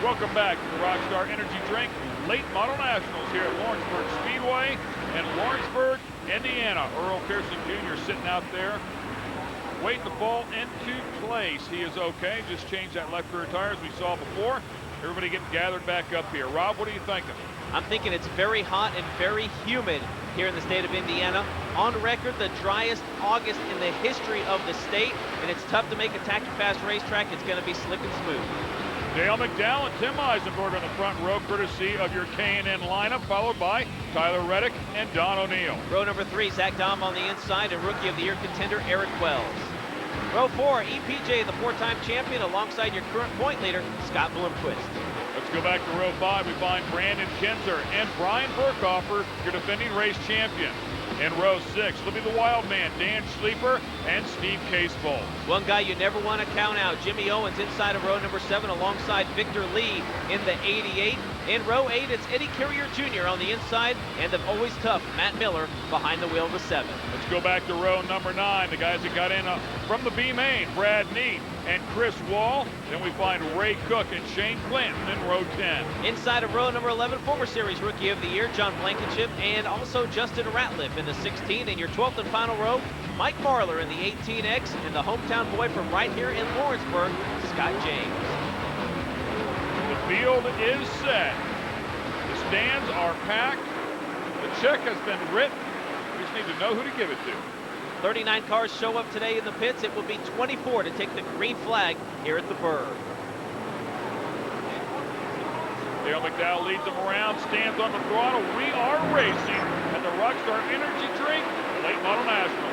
Welcome back to the Rockstar Energy Drink Late Model Nationals here at Lawrenceburg Speedway in Lawrenceburg, Indiana. Earl Pearson Jr. sitting out there waiting to fall into place. He is okay. Just changed that left rear tire as we saw before. Everybody getting gathered back up here. Rob, what are you thinking? I'm thinking it's very hot and very humid here in the state of Indiana. On record, the driest August in the history of the state, and it's tough to make a tacky fast racetrack. It's going to be slick and smooth. Dale McDowell and Tim Eisenberg on the front row, courtesy of your K&N lineup, followed by Tyler Reddick and Don O'Neill. Row number 3, Zach Dahm on the inside, and Rookie of the Year contender Eric Wells. Row 4, EPJ, the 4-time champion, alongside your current point leader, Scott Bloomquist. Let's go back to row 5. We find Brandon Kinzer and Brian Burkhofer, your defending race champion. In row 6, it'll be the wild man, Dan Schleifer and Steve Casebolt. One guy you never want to count out, Jimmy Owens inside of row number 7 alongside Victor Lee in the 88. In row 8, it's Eddie Carrier Jr. on the inside, and the always tough Matt Miller behind the wheel of the 7. Let's go back to row number 9. The guys that got in from the B main, Brad Neat and Chris Wall. Then we find Ray Cook and Shane Clinton in row 10. Inside of row number 11, former series Rookie of the Year, John Blankenship, and also Justin Ratliff in the 16. In your 12th and final row, Mike Marlar in the 18X, and the hometown boy from right here in Lawrenceburg, Scott James. The field is set. The stands are packed. The check has been written. We just need to know who to give it to. 39 cars show up today in the pits. It will be 24 to take the green flag here at the Burg. Dale McDowell leads them around, stands on the throttle. We are racing at the Rockstar Energy Drink Late Model Nationals.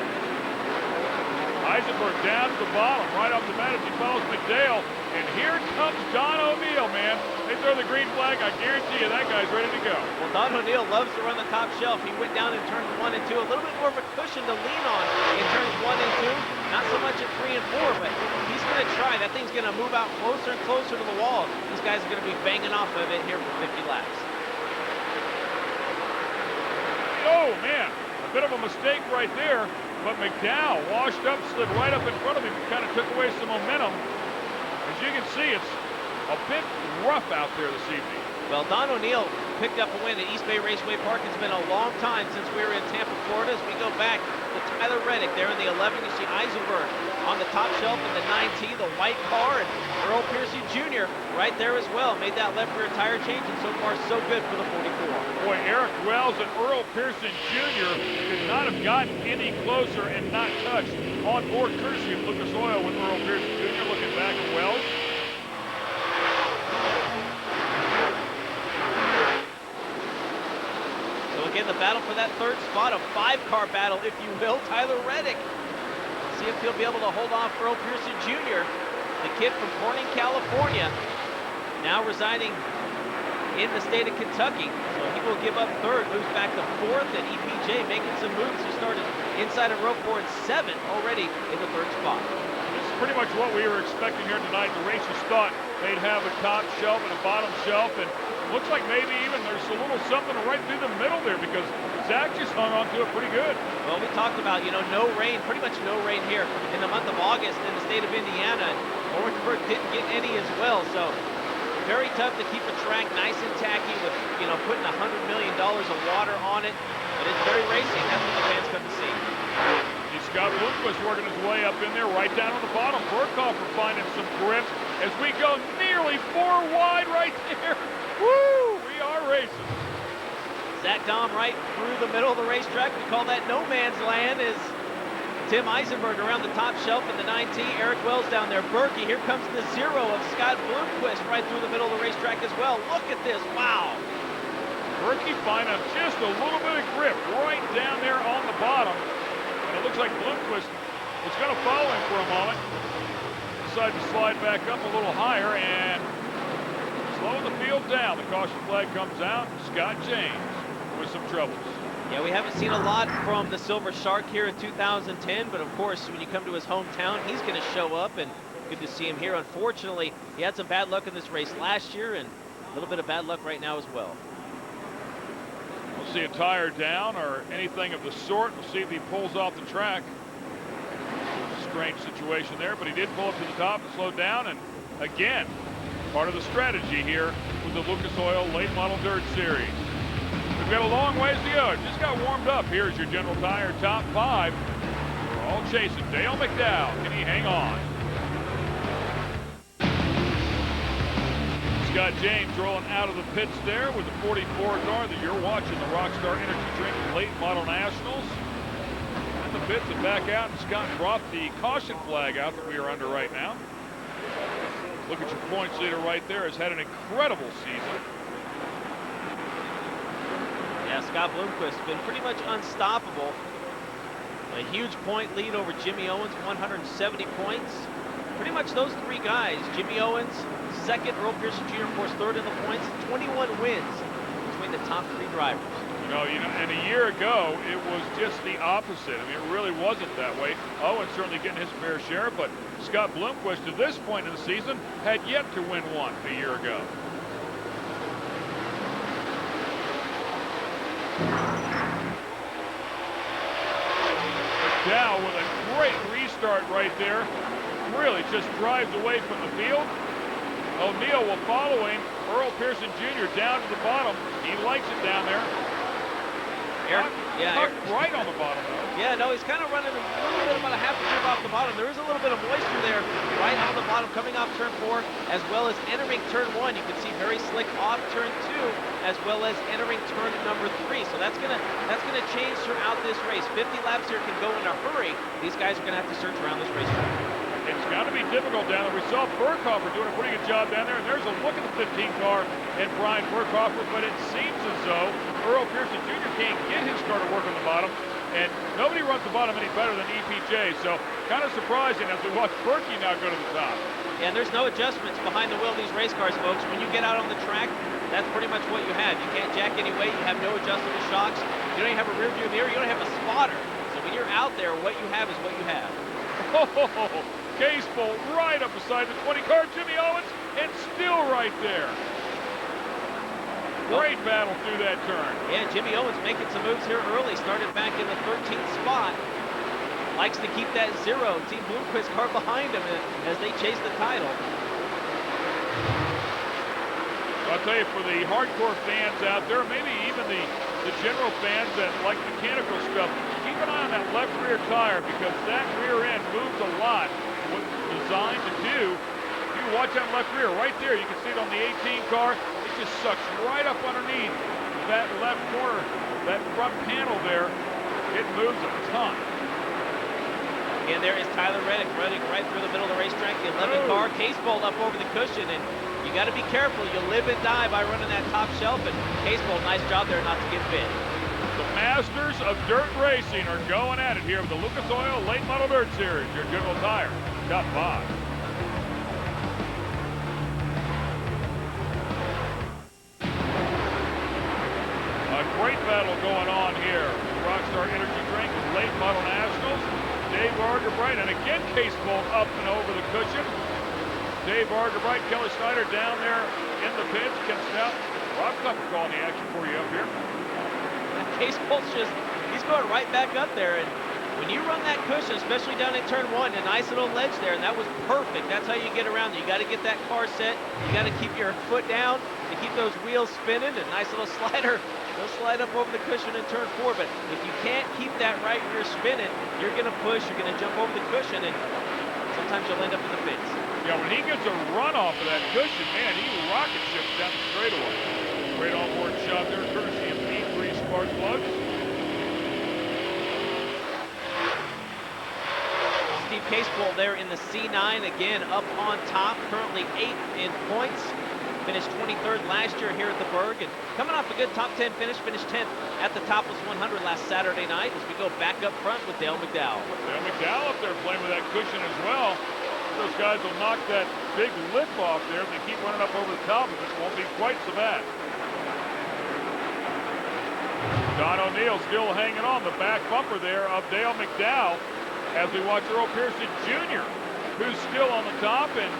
Eisenberg down to the bottom, right off the mat as he follows McDowell. And here comes Don O'Neill, man. They throw the green flag. I guarantee you that guy's ready to go. Well, Don O'Neill loves to run the top shelf. He went down in turns 1 and 2. A little bit more of a cushion to lean on in turns 1 and 2. Not so much at 3 and 4, but he's going to try. That thing's going to move out closer and closer to the wall. These guys are going to be banging off of it here for 50 laps. Oh, man. A bit of a mistake right there. But McDowell washed up, slid right up in front of him, kind of took away some momentum. As you can see, it's a bit rough out there this evening. Well, Don O'Neill picked up a win at East Bay Raceway Park. It's been a long time since we were in Tampa, Florida. As we go back to Tyler Reddick there in the 11, you see Eisenberg on the top shelf in the 9T, the white car, and Earl Pearson Jr. right there as well. Made that left rear tire change, and so far so good for the 44. Boy, Eric Wells and Earl Pearson Jr. could not have gotten any closer and not touched on board courtesy of Lucas Oil with Earl Pearson Jr. looking back at Wells. Again, the battle for that third spot, a 5-car battle, if you will. Tyler Reddick. See if he'll be able to hold off Earl Pearson Jr., the kid from Corning, California, now residing in the state of Kentucky. So he will give up third, moves back to 4th, and EPJ making some moves. He started inside of row 4 and 7 already in the third spot. This is pretty much what we were expecting here tonight. The racers thought they'd have a top shelf and a bottom shelf, and looks like maybe even there's a little something right through the middle there because Zach just hung on to it pretty good. Well, we talked about, no rain, pretty much no rain here in the month of August in the state of Indiana. Lawrenceburg didn't get any as well, so very tough to keep a track nice and tacky with, putting $100 million of water on it. But it's very racing. That's what the fans come to see. Scott Bloomquist working his way up in there, right down on the bottom. Burkhofer finding some grip as we go nearly 4 wide right there. Woo! We are racing. Zach Dahm right through the middle of the racetrack. We call that no man's land. Is Tim Eisenberg around the top shelf in the 9T. Eric Wells down there. Berkey, here comes the 0 of Scott Bloomquist right through the middle of the racetrack as well. Look at this. Wow. Berkey finding just a little bit of grip right down there on the bottom. And it looks like Bloomquist was going to follow him for a moment. Decided to slide back up a little higher and slowing the field down. The caution flag comes out. Scott James with some troubles. Yeah, we haven't seen a lot from the Silver Shark here in 2010, but of course, when you come to his hometown, he's going to show up, and good to see him here. Unfortunately, he had some bad luck in this race last year, and a little bit of bad luck right now as well. We'll see a tire down or anything of the sort. We'll see if he pulls off the track. Strange situation there, but he did pull up to the top and slow down, and again, Part of the strategy here with the Lucas Oil Late Model Dirt Series. We've got a long ways to go. Just got warmed up. Here's your General Tire top 5. We're all chasing Dale McDowell. Can he hang on? Scott James rolling out of the pits there with the 44 car that you're watching, the Rockstar Energy Drink Late Model Nationals. And the pits and back out, and Scott brought the caution flag out that we are under right now. Look at your points leader right there. Has had an incredible season. Yeah, Scott Bloomquist been pretty much unstoppable. A huge point lead over Jimmy Owens, 170 points. Pretty much those three guys, Jimmy Owens, second, Earl Pearson Jr., of course, third in the points, 21 wins between the top three drivers. And a year ago, it was just the opposite. I mean, it really wasn't that way. Owens certainly getting his fair share, but Scott Bloomquist, to this point in the season, had yet to win one a year ago. McDowell with a great restart right there. Really just drives away from the field. O'Neal will follow him. Earl Pearson Jr. down to the bottom. He likes it down there. Right on the bottom, though. Yeah, no, he's kind of running a little bit, about a half a trip off the bottom. There is a little bit of moisture there right on the bottom coming off turn 4, as well as entering turn 1. You can see very slick off turn 2, as well as entering turn number 3. So that's gonna change throughout this race. 50 laps here can go in a hurry. These guys are gonna have to search around this racetrack. It's got to be difficult down there. We saw Burkhofer doing a pretty good job down there, and there's a look at the 15 car and Brian Burkhofer, but it seems as though Earl Pearson Jr. can't get his car to work on the bottom, and nobody runs the bottom any better than EPJ, so kind of surprising as we watch Berkey now go to the top. Yeah, and there's no adjustments behind the wheel of these race cars, folks. When you get out on the track, that's pretty much what you have. You can't jack any weight. You have no adjustable shocks. You don't even have a rear view mirror. You don't have a spotter. So when you're out there, what you have is what you have. Oh, Case Bolt right up beside the 20 car, Jimmy Owens, and still right there. Great battle through that turn. Yeah, Jimmy Owens making some moves here early. Started back in the 13th spot. Likes to keep that 0. Team Bloomquist car behind him as they chase the title. I'll tell you, for the hardcore fans out there, maybe even the general fans that like mechanical stuff, keep an eye on that left rear tire, because that rear end moves a lot. What's designed to do, if you watch that left rear right there, you can see it on the 18 car, it just sucks right up underneath that left corner, that front panel there. It moves a ton. And there is Tyler Reddick running right through the middle of the racetrack. The 11 car, Case Bolt up over the cushion, and you got to be careful. You live and die by running that top shelf, and Case Bolt, nice job there not to get bit. The masters of dirt racing are going at it here with the Lucas Oil Late Model Dirt Series, your General Tire top 5. A great battle going on here. Rockstar Energy Drink Late Model Nationals. Dave Argerbright, and again Case Bolt up and over the cushion. Dave Argerbright, Kelly Snyder down there in the pits. Ken Stout, Rob Cupper calling the action for you up here. Case Bolt's he's going right back up there, and when you run that cushion, especially down in turn 1, a nice little ledge there, and that was perfect. That's how you get around there. You got to get that car set. You got to keep your foot down to keep those wheels spinning. A nice little slider. They'll slide up over the cushion in turn 4, but if you can't keep that right rear spinning, you're going to push, you're going to jump over the cushion, and sometimes you'll end up in the pits. Yeah, when he gets a run off of that cushion, man, he rocket ships down the straightaway. Great on-board shot there, courtesy of E3 Spark Plugs. Steve Case Bolt there in the C9, again up on top, currently 8th in points. Finished 23rd last year here at the Berg, and coming off a good top 10 finish, finished 10th at the Topless 100 last Saturday night as we go back up front with Dale McDowell. Dale McDowell up there playing with that cushion as well. Those guys will knock that big lip off there if they keep running up over the top of it. It won't be quite so bad. Don O'Neal still hanging on the back bumper there of Dale McDowell as we watch Earl Pearson Jr., who's still on the top, and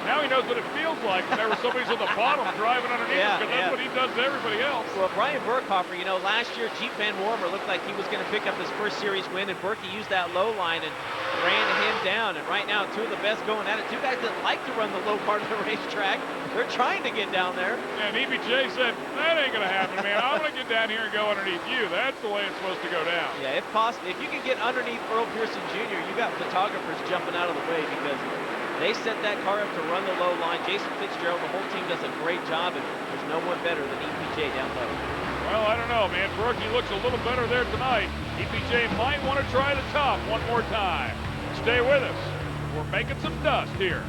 now he knows what it feels like whenever somebody's on the bottom driving underneath him, because that's what he does to everybody else. Well, Brian Burkhofer, you know, last year Jeep Van Wormer looked like he was going to pick up his first series win, and Berkey used that low line, and ran him down, and right now, two of the best going at it. Two guys that like to run the low part of the racetrack. They're trying to get down there. And EBJ said, that ain't going to happen, man. I'm going to get down here and go underneath you. That's the way it's supposed to go down. Yeah, if possible, if you can get underneath Earl Pearson Jr., you got photographers jumping out of the way because they set that car up to run the low line. Jason Fitzgerald, the whole team does a great job, and there's no one better than EPJ down low. Well, I don't know, man. Brookie looks a little better there tonight. EPJ might want to try the top one more time. Stay with us. We're making some dust here.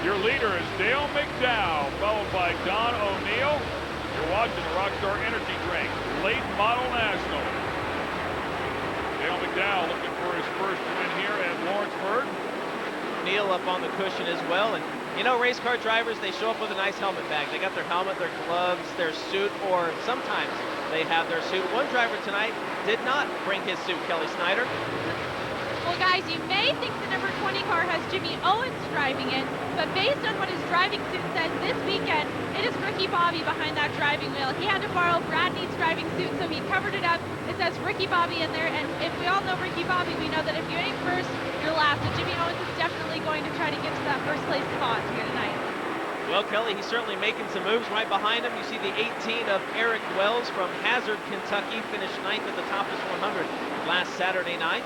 Your leader is Dale McDowell, followed by Don O'Neill. You're watching the Rockstar Energy Drink Late Model National. Dale McDowell looking for his first win here at Lawrenceburg. O'Neill up on the cushion as well. And you know, race car drivers, they show up with a nice helmet bag. They got their helmet, their gloves, their suit, or sometimes they have their suit. One driver tonight did not bring his suit, Kelly Snyder. Well, guys, you may think the number 20 car has Jimmy Owens driving it, but based on what his driving suit says this weekend, it is Ricky Bobby behind that driving wheel. He had to borrow Bradley's driving suit, so he covered it up. It says Ricky Bobby in there, and if we all know Ricky Bobby, we know that if you ain't first, you're last. So Jimmy Owens is definitely going to try to get to that first place spot here tonight. Well, Kelly, he's certainly making some moves. Right behind him, you see the 18 of Eric Wells from Hazard, Kentucky, finished 9th at the Topless 100 last Saturday night.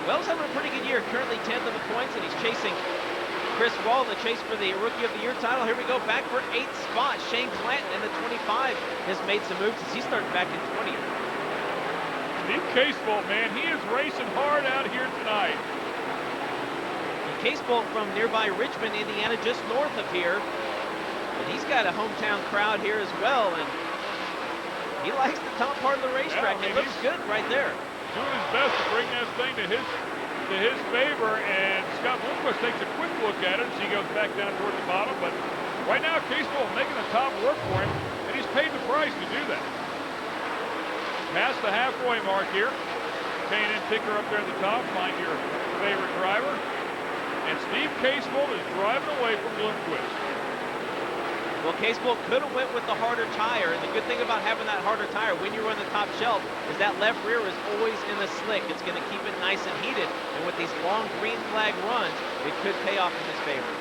Wells having a pretty good year, currently 10th in the points, and he's chasing Chris Wall, the chase for the Rookie of the Year title. Here we go, back for 8th spot. Shane Clanton in the 25 has made some moves as he started back in 20th. Steve Casebolt, man, he is racing hard out here tonight. Casebolt from nearby Richmond, Indiana, just north of here. But he's got a hometown crowd here as well, and he likes the top part of the racetrack. Yeah, I mean, it looks good right there. Doing his best to bring that thing to his favor, and Scott Bloomquist takes a quick look at it as he goes back down towards the bottom. But right now, Casebolt making the top work for him, and he's paid the price to do that. Past the halfway mark here. Kane and Picker up there at the top. Find your favorite driver. And Steve Casebolt is driving away from Bloomquist. Well, Casebolt could have went with the harder tire, and the good thing about having that harder tire when you run the top shelf is that left rear is always in the slick. It's going to keep it nice and heated, and with these long green flag runs, it could pay off in his favor.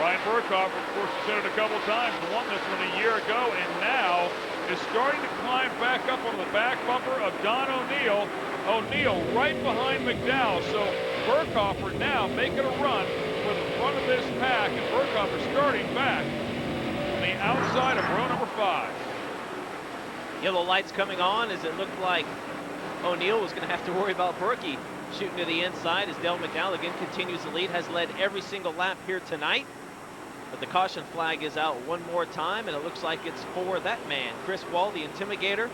Brian Burkhoff, of course, said it a couple times, won this one a year ago, and now is starting to climb back up on the back bumper of Don O'Neill. O'Neill right behind McDowell, so Burkhoff now making a run for the front of this pack, and Burkhoff starting back on the outside of row number 5. Yellow lights coming on as it looked like O'Neill was going to have to worry about Berkey shooting to the inside as Dale McDowell again continues the lead, has led every single lap here tonight. But the caution flag is out one more time, and it looks like it's for that man, Chris Wall, the Intimigator,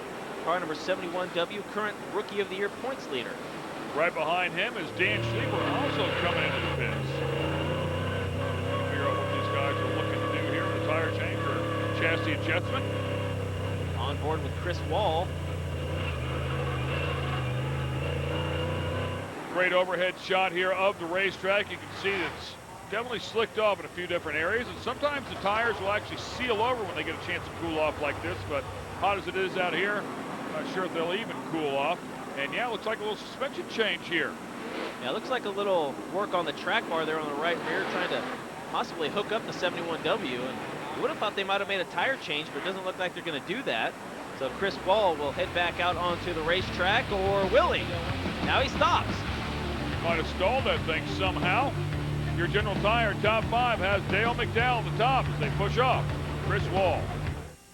car number 71W, current Rookie of the Year points leader. Right behind him is Dan Schieber, also coming into the pits. Figure out what these guys are looking to do here with a tire change or chassis adjustment. On board with Chris Wall. Great overhead shot here of the racetrack. You can see it's definitely slicked off in a few different areas, and sometimes the tires will actually seal over when they get a chance to cool off like this, but hot as it is out here, I'm not sure if they'll even cool off. And yeah, it looks like a little suspension change here. Yeah, it looks like a little work on the track bar there on the right rear, trying to possibly hook up the 71W. And you would have thought they might have made a tire change, but it doesn't look like they're going to do that. So Chris Wall will head back out onto the racetrack, or will he? Now he stops. Might have stalled that thing somehow. Your General Tire top 5 has Dale McDowell at the top as they push off Chris Wall.